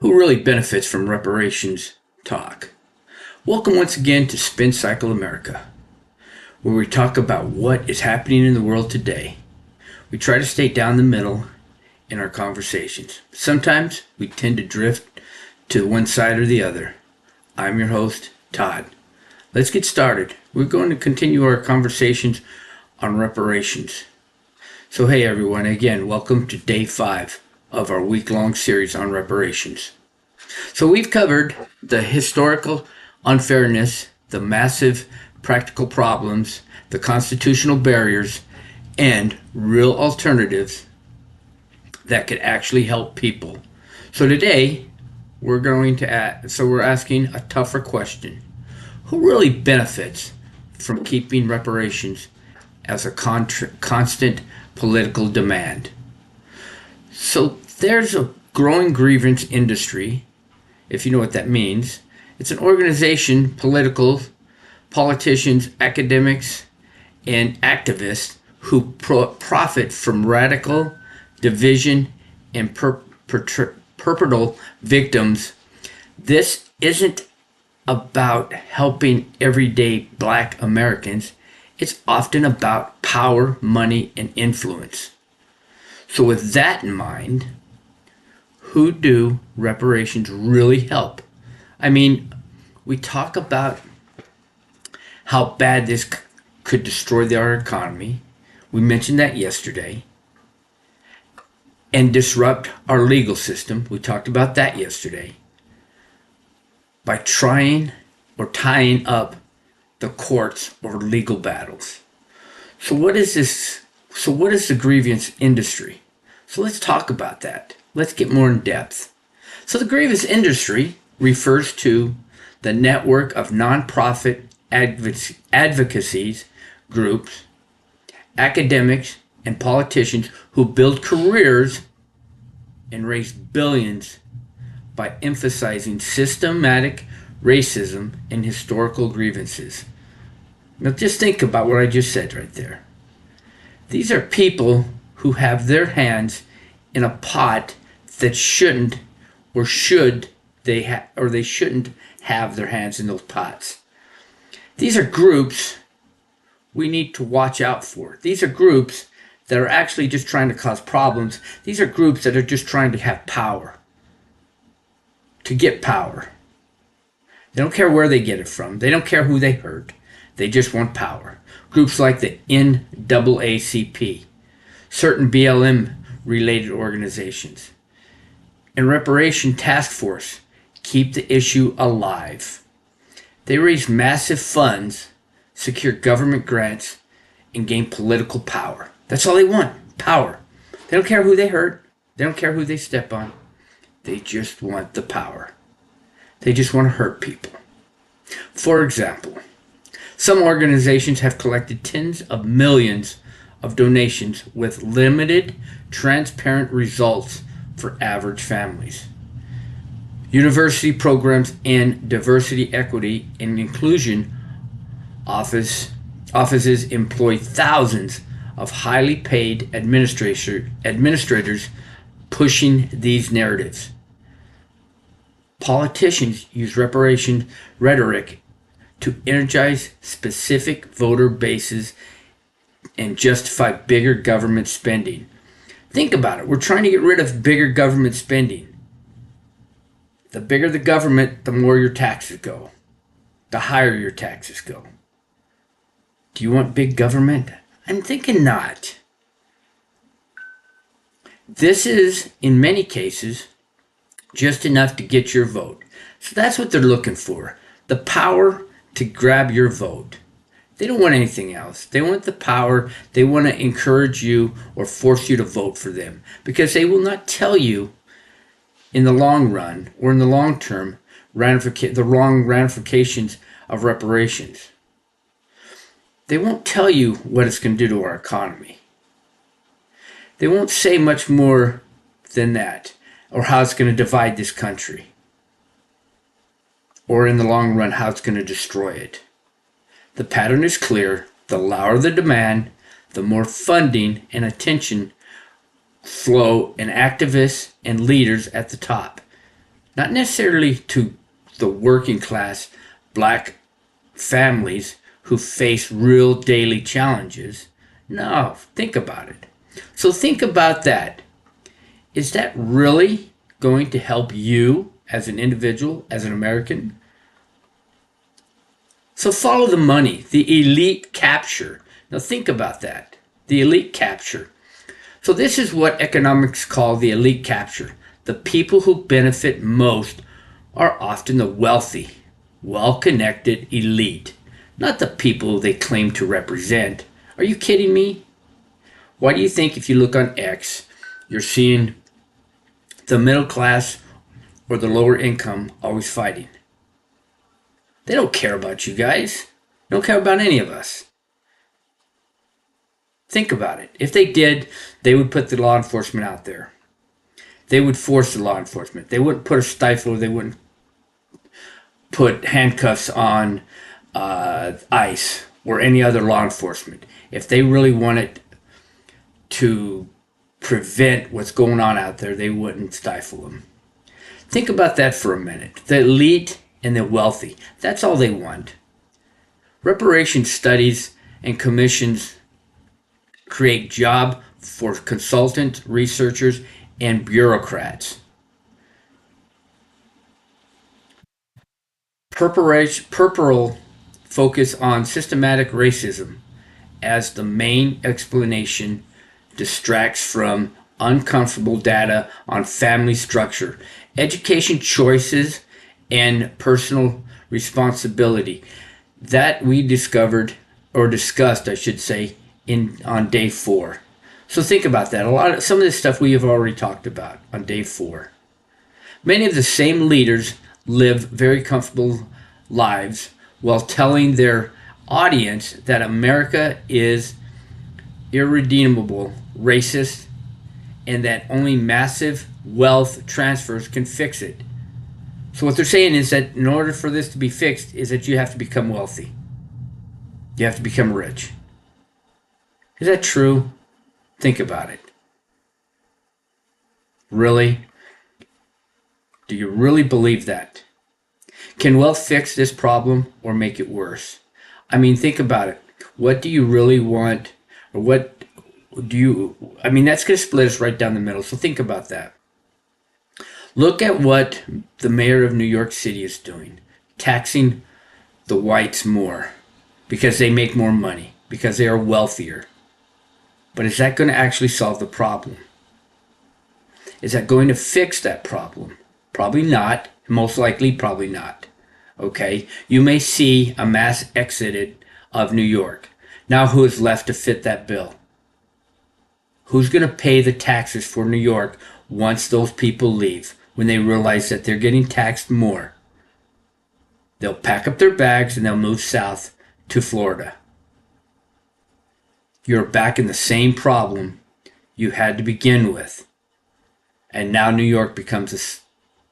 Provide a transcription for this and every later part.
Who really benefits from reparations talk? Welcome once again to Spin Cycle America, where we talk about what is happening in the world today. We try to stay down the middle in our conversations. Sometimes we tend to drift to one side or the other. I'm your host, Todd. Let's get started. We're going to continue our conversations on reparations. So, hey everyone, again, welcome to day 5 of our week-long series on reparations. So we've covered the historical unfairness, the massive practical problems, the constitutional barriers, and real alternatives that could actually help people. So today, we're asking a tougher question. Who really benefits from keeping reparations as a constant political demand? So there's a growing grievance industry, if you know what that means. It's an organization, politicians, academics, and activists who profit from radical division and perpetual victims. This isn't about helping everyday black Americans. It's often about power, money, and influence. So with that in mind, who do reparations really help? I mean, we talk about how bad this could destroy our economy. We mentioned that yesterday. And disrupt our legal system. We talked about that yesterday. By trying or tying up the courts over legal battles. So what is this? So what is the grievance industry? So let's talk about that. Let's get more in depth. So the grievance industry refers to the network of nonprofit advocacies groups, academics, and politicians who build careers and raise billions by emphasizing systematic racism and historical grievances. Now just think about what I just said right there. These are people who have their hands in a pot that shouldn't or should they shouldn't have their hands in those pots. These are groups we need to watch out for. These are groups that are actually just trying to cause problems. These are groups that are just trying to have power, to get power. They don't care where they get it from. They don't care who they hurt. They just want power. Groups like the NAACP, certain BLM-related organizations, and Reparation Task Force keep the issue alive. They raise massive funds, secure government grants, and gain political power. That's all they want, power. They don't care who they hurt. They don't care who they step on. They just want the power. They just want to hurt people. For example, some organizations have collected tens of millions of donations with limited, transparent results for average families. University programs and diversity, equity, and inclusion offices employ thousands of highly paid administrators pushing these narratives. Politicians use reparation rhetoric to energize specific voter bases and justify bigger government spending. Think about it. We're trying to get rid of bigger government spending. The bigger the government, the more your taxes go. The higher your taxes go. Do you want big government? I'm thinking not. This is, in many cases, just enough to get your vote. So that's what they're looking for. The power to grab your vote. They don't want anything else. They want the power. They want to encourage you or force you to vote for them, because they will not tell you in the long run or in the long term the wrong ramifications of reparations. They won't tell you what it's going to do to our economy. They won't say much more than that, or how it's going to divide this country, or in the long run how it's going to destroy it. The pattern is clear. The louder the demand, the more funding and attention flow and activists and leaders at the top. Not necessarily to the working class black families who face real daily challenges. No, think about it. So think about that. Is that really going to help you as an individual, as an American? So follow the money, the elite capture. Now think about that. The elite capture. So this is what economics call the elite capture. The people who benefit most are often the wealthy, well-connected elite, not the people they claim to represent. Are you kidding me? Why do you think if you look on X, you're seeing the middle class or the lower income always fighting? They don't care about you guys. They don't care about any of us. Think about it. If they did, they would put the law enforcement out there. They would force the law enforcement. They wouldn't put a stifle. They wouldn't put handcuffs on ICE or any other law enforcement. If they really wanted to prevent what's going on out there, they wouldn't stifle them. Think about that for a minute. The elite and the wealthy, that's all they want. Reparations studies and commissions create jobs for consultants, researchers, and bureaucrats. Purple focus on systematic racism as the main explanation distracts from uncomfortable data on family structure, education choices, and personal responsibility that we discovered, or discussed, I should say, on day 4. So think about that. Some of this stuff we have already talked about on day 4. Many of the same leaders live very comfortable lives while telling their audience that America is irredeemable, racist, and that only massive wealth transfers can fix it. So what they're saying is that in order for this to be fixed is that you have to become wealthy. You have to become rich. Is that true? Think about it. Really? Do you really believe that? Can wealth fix this problem or make it worse? I mean, think about it. What do you really want? Or what do you... I mean, that's going to split us right down the middle. So think about that. Look at what the mayor of New York City is doing. Taxing the whites more because they make more money, because they are wealthier. But is that going to actually solve the problem? Is that going to fix that problem? Probably not. Most likely, probably not. Okay? You may see a mass exodus of New York. Now who is left to fit that bill? Who's going to pay the taxes for New York once those people leave, when they realize that they're getting taxed more? They'll pack up their bags and they'll move south to Florida. You're back in the same problem you had to begin with. And now New York becomes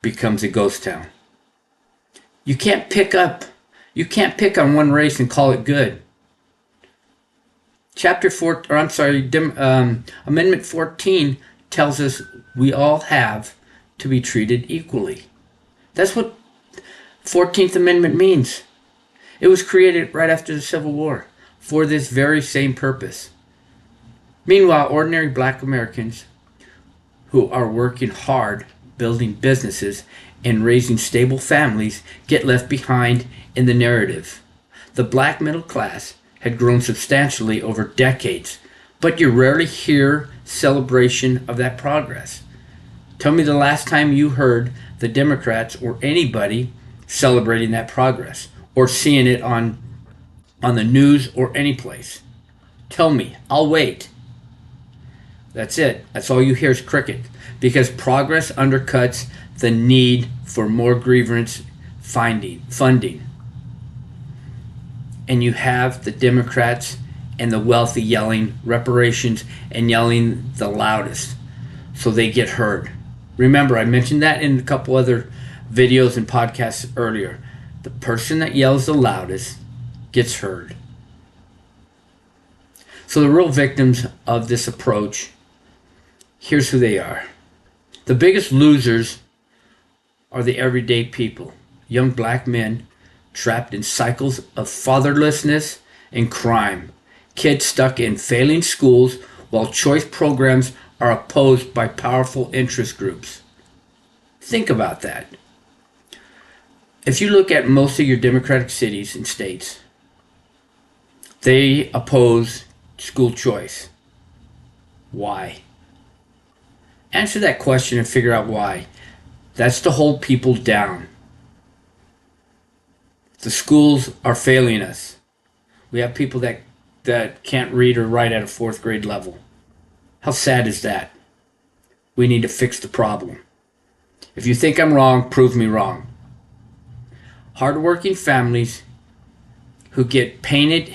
a ghost town. You can't pick on one race and call it good. Amendment 14 tells us we all have to be treated equally. That's what 14th Amendment means. It was created right after the Civil War for this very same purpose. Meanwhile, ordinary black Americans who are working hard, building businesses, and raising stable families get left behind in the narrative. The black middle class had grown substantially over decades, but you rarely hear celebration of that progress. Tell me the last time you heard the Democrats or anybody celebrating that progress or seeing it on the news or any place. Tell me. I'll wait. That's it. That's all you hear is cricket, because progress undercuts the need for more grievance funding. And you have the Democrats and the wealthy yelling reparations and yelling the loudest so they get heard. Remember, I mentioned that in a couple other videos and podcasts earlier. The person that yells the loudest gets heard. So the real victims of this approach Here's who they are. The biggest losers are the everyday people, young black men trapped in cycles of fatherlessness and crime, kids stuck in failing schools while choice programs are opposed by powerful interest groups. Think about that. If you look at most of your democratic cities and states, they oppose school choice. Why? Answer that question and figure out why. That's to hold people down. The schools are failing us. We have people that can't read or write at a fourth grade level. How sad is that? We need to fix the problem. If you think I'm wrong, prove me wrong. Hardworking families who get painted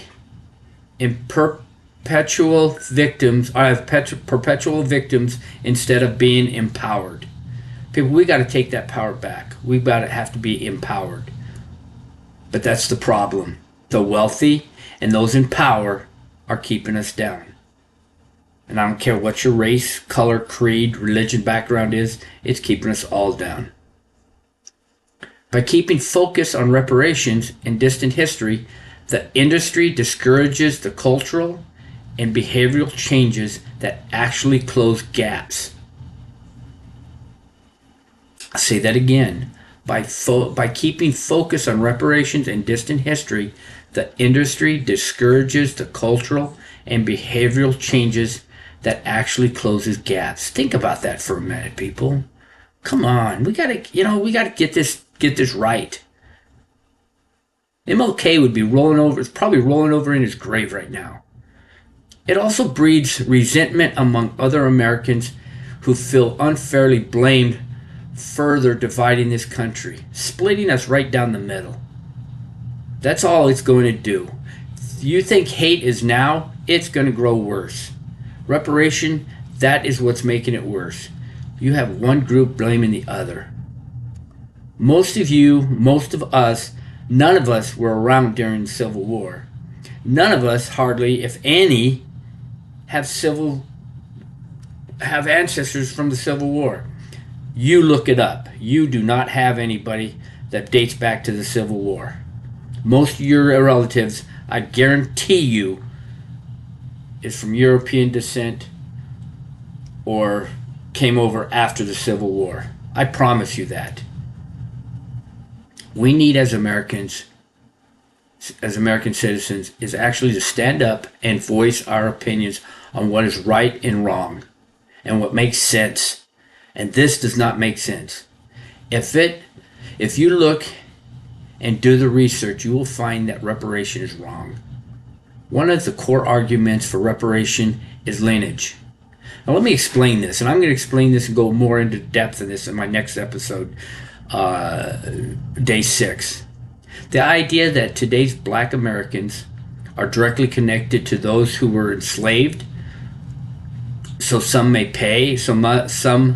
in perpetual victims instead of being empowered. People, we got to take that power back. We've got to have to be empowered. But that's the problem. The wealthy and those in power are keeping us down. And I don't care what your race, color, creed, religion, background is, it's keeping us all down. By keeping focus on reparations and distant history, the industry discourages the cultural and behavioral changes that actually close gaps. I'll say that again. By keeping focus on reparations and distant history, the industry discourages the cultural and behavioral changes that actually closes gaps. Think about that for a minute, people. Come on, we gotta get this right. MLK would be probably rolling over in his grave right now. It also breeds resentment among other Americans who feel unfairly blamed, further dividing this country, splitting us right down the middle. That's all it's going to do. You think hate is now? It's going to grow worse. Reparation, that is what's making it worse. You have one group blaming the other. Most of us, none of us were around during the Civil War. None of us, hardly, if any, have ancestors from the Civil War. You look it up. You do not have anybody that dates back to the Civil War. Most of your relatives, I guarantee you, is from European descent or came over after the Civil War. I promise you that. We need, as American citizens, is actually to stand up and voice our opinions on what is right and wrong and what makes sense. And this does not make sense. If you look and do the research, you will find that reparation is wrong. One of the core arguments for reparation is lineage. Now let me explain this, and I'm going to explain this and go more into depth in this in my next episode, day 6. The idea that today's black Americans are directly connected to those who were enslaved, so some may pay, some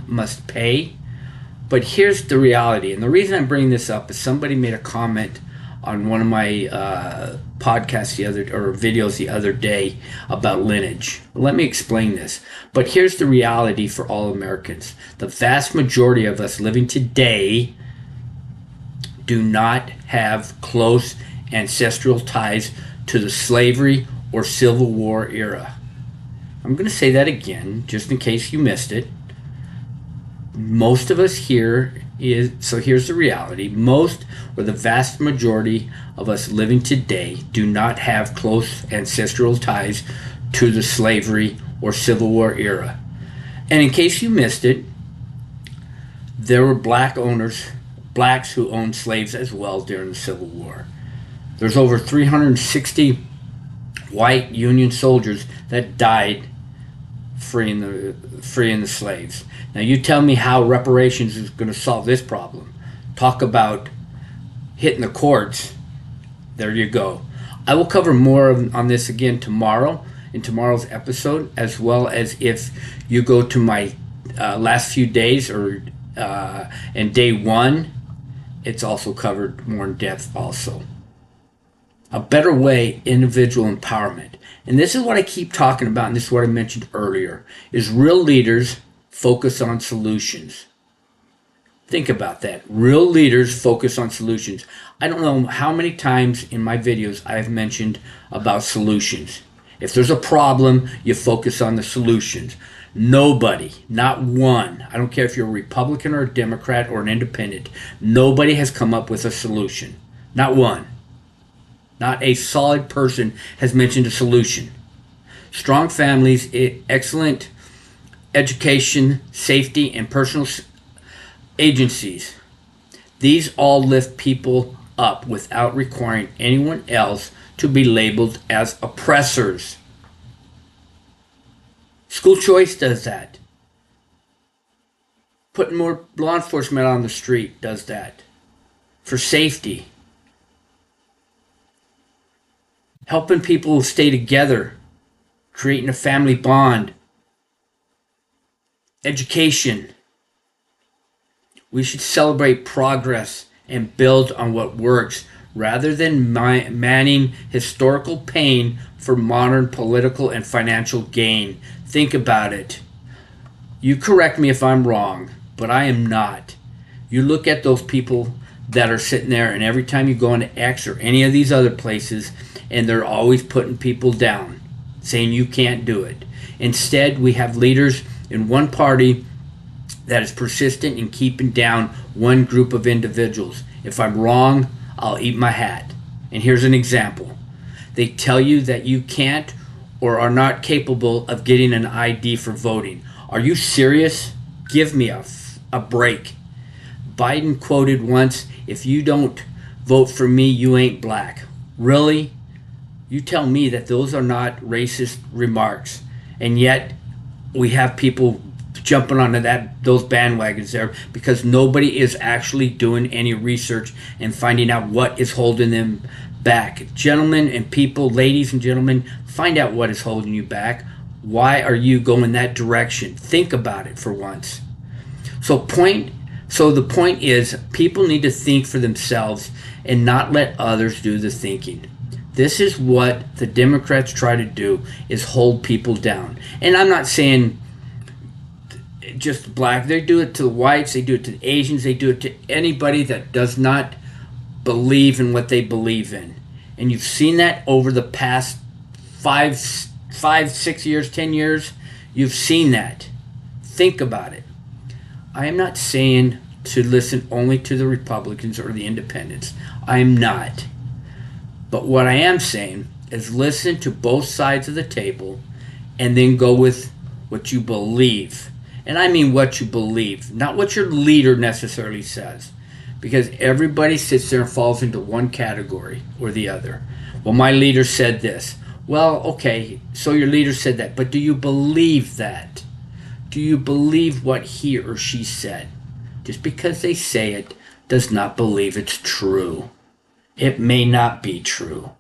must pay. But here's the reality, and the reason I'm bringing this up is somebody made a comment on one of my podcasts videos the other day about lineage. Let me explain this. But here's the reality for all Americans. The vast majority of us living today do not have close ancestral ties to the slavery or Civil War era. I'm going to say that again, just in case you missed it. Most of us so here's the reality. Most, or the vast majority of us living today, do not have close ancestral ties to the slavery or Civil War era. And in case you missed it, there were blacks who owned slaves as well during the Civil War. There's over 360 white Union soldiers that died freeing the slaves. Now you tell me how reparations is going to solve this problem. Talk about hitting the courts. There you go. I will cover more on this again tomorrow in tomorrow's episode, as well as if you go to my last few days and day 1, it's also covered more in depth also. A better way, individual empowerment. And this is what I keep talking about, and this is what I mentioned earlier, is real leaders focus on solutions. Think about that. Real leaders focus on solutions. I don't know how many times in my videos I've mentioned about solutions. If there's a problem, you focus on the solutions. Nobody, not one, I don't care if you're a Republican or a Democrat or an independent, nobody has come up with a solution. Not one. Not a solid person has mentioned a solution. Strong families, excellent education, safety, and personal agencies. These all lift people up without requiring anyone else to be labeled as oppressors. School choice does that. Putting more law enforcement on the street does that. For safety. Helping people stay together. Creating a family bond. Education. We should celebrate progress and build on what works rather than manning historical pain for modern political and financial gain. Think about it. You correct me if I'm wrong, but I am not. You look at those people that are sitting there, and every time you go into X or any of these other places, and they're always putting people down, saying you can't do it. Instead, we have leaders in one party that is persistent in keeping down one group of individuals. If I'm wrong, I'll eat my hat. And here's an example. They tell you that you can't or are not capable of getting an ID for voting. Are you serious? Give me a break. Biden quoted once, "If you don't vote for me, you ain't black." Really? You tell me that those are not racist remarks, and yet we have people jumping onto those bandwagons there because nobody is actually doing any research and finding out what is holding them back. Gentlemen and people, ladies and gentlemen, find out what is holding you back. Why are you going that direction? Think about it for once. So the point is, people need to think for themselves and not let others do the thinking. This is what the Democrats try to do, is hold people down. And I'm not saying just black. They do it to the whites, they do it to the Asians, they do it to anybody that does not believe in what they believe in. And you've seen that over the past 5, 6 years, 10 years. You've seen that. Think about it. I am not saying to listen only to the Republicans or the independents. I am not. But what I am saying is listen to both sides of the table and then go with what you believe. And I mean what you believe, not what your leader necessarily says. Because everybody sits there and falls into one category or the other. Well, my leader said this. Well, okay, so your leader said that, but do you believe that? Do you believe what he or she said? Just because they say it does not believe it's true. It may not be true.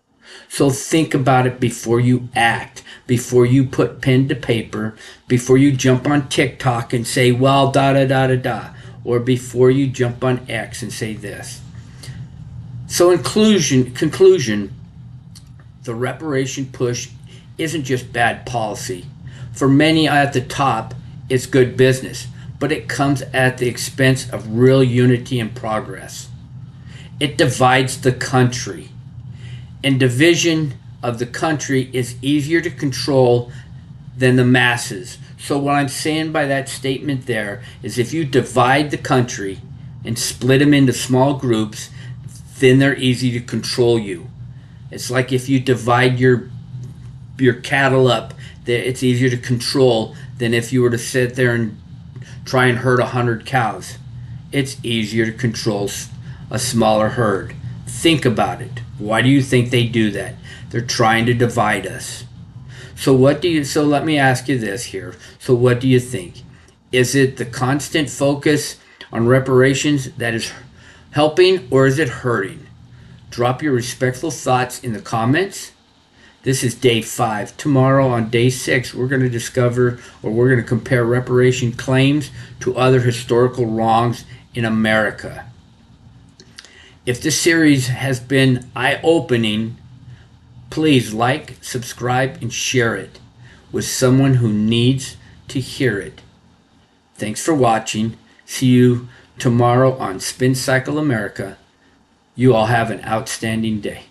So think about it before you act, before you put pen to paper, before you jump on TikTok and say, well, da-da-da-da-da, or before you jump on X and say this. So in conclusion, the reparation push isn't just bad policy. For many at the top, it's good business, but it comes at the expense of real unity and progress. It divides the country. And division of the country is easier to control than the masses. So what I'm saying by that statement there is if you divide the country and split them into small groups, then they're easy to control you. It's like if you divide your cattle up, it's easier to control than if you were to sit there and try and herd 100 cows. It's easier to control a smaller herd. Think about it. Why do you think they do that? They're trying to divide us. So let me ask you this here. So what do you think? Is it the constant focus on reparations that is helping, or is it hurting? Drop your respectful thoughts in the comments. This is day 5. Tomorrow on day 6, we're going to compare reparation claims to other historical wrongs in America. If this series has been eye-opening, please like, subscribe, and share it with someone who needs to hear it. Thanks for watching. See you tomorrow on Spin Cycle America. You all have an outstanding day.